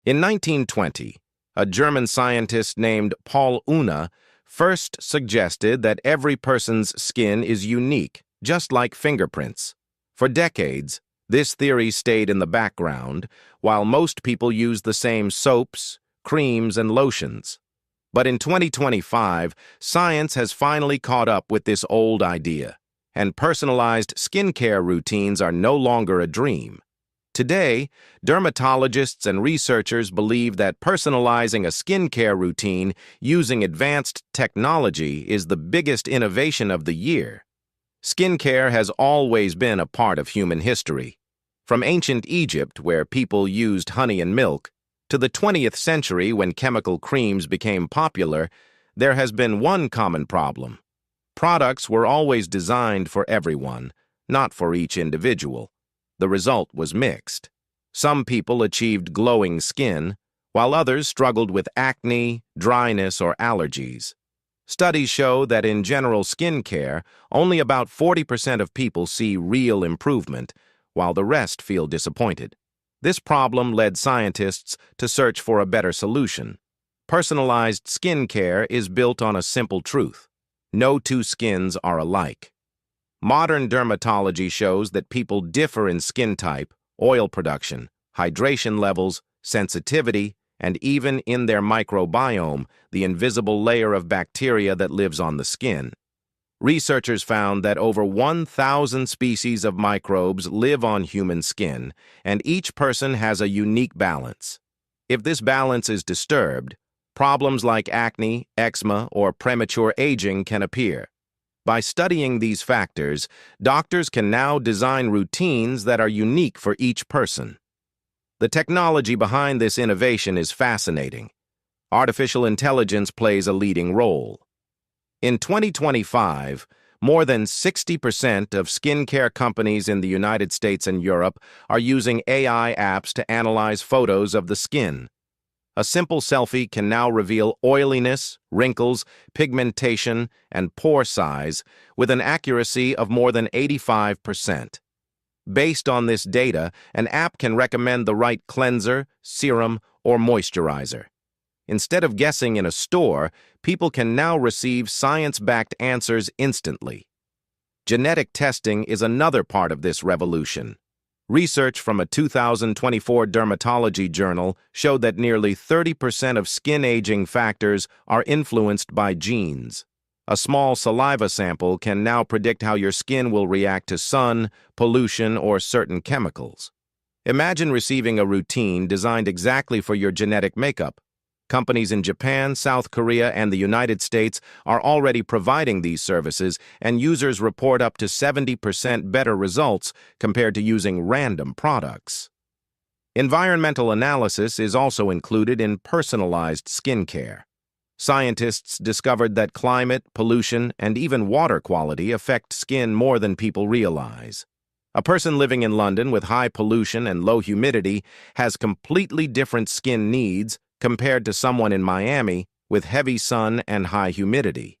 In 1920, a German scientist named Paul Unna first suggested that every person's skin is unique, just like fingerprints. For decades, this theory stayed in the background, while most people used the same soaps, creams, and lotions. But in 2025, science has finally caught up with this old idea, and personalized skincare routines are no longer a dream. Today, dermatologists and researchers believe that personalizing a skincare routine using advanced technology is the biggest innovation of the year. Skincare has always been a part of human history. From ancient Egypt, where people used honey and milk, to the 20th century when chemical creams became popular, there has been one common problem. Products were always designed for everyone, not for each individual. The result was mixed. Some people achieved glowing skin, while others struggled with acne, dryness, or allergies. Studies show that in general skincare, only about 40% of people see real improvement, while the rest feel disappointed. This problem led scientists to search for a better solution. Personalized skincare is built on a simple truth: no two skins are alike. Modern dermatology shows that people differ in skin type, oil production, hydration levels, sensitivity, and even in their microbiome, the invisible layer of bacteria that lives on the skin. Researchers found that over 1,000 species of microbes live on human skin, and each person has a unique balance. If this balance is disturbed, problems like acne, eczema, or premature aging can appear. By studying these factors, doctors can now design routines that are unique for each person. The technology behind this innovation is fascinating. Artificial intelligence plays a leading role. In 2025, more than 60% of skincare companies in the United States and Europe are using AI apps to analyze photos of the skin. A simple selfie can now reveal oiliness, wrinkles, pigmentation, and pore size with an accuracy of more than 85%. Based on this data, an app can recommend the right cleanser, serum, or moisturizer. Instead of guessing in a store, people can now receive science-backed answers instantly. Genetic testing is another part of this revolution. Research from a 2024 dermatology journal showed that nearly 30% of skin aging factors are influenced by genes. A small saliva sample can now predict how your skin will react to sun, pollution, or certain chemicals. Imagine receiving a routine designed exactly for your genetic makeup. Companies in Japan, South Korea, and the United States are already providing these services, and users report up to 70% better results compared to using random products. Environmental analysis is also included in personalized skincare. Scientists discovered that climate, pollution, and even water quality affect skin more than people realize. A person living in London with high pollution and low humidity has completely different skin needs compared to someone in Miami with heavy sun and high humidity.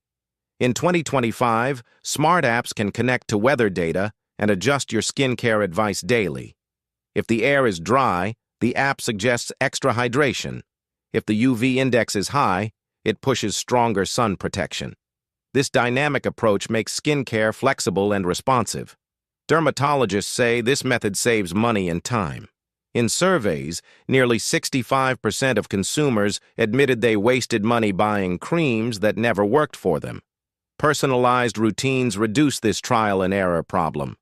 In 2025, smart apps can connect to weather data and adjust your skincare advice daily. If the air is dry, the app suggests extra hydration. If the UV index is high, it pushes stronger sun protection. This dynamic approach makes skincare flexible and responsive. Dermatologists say this method saves money and time. In surveys, nearly 65% of consumers admitted they wasted money buying creams that never worked for them. Personalized routines reduce this trial and error problem.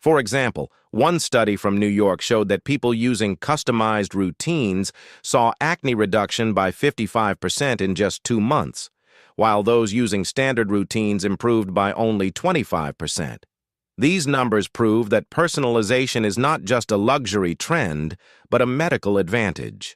For example, one study from New York showed that people using customized routines saw acne reduction by 55% in just 2 months, while those using standard routines improved by only 25%. These numbers prove that personalization is not just a luxury trend, but a medical advantage.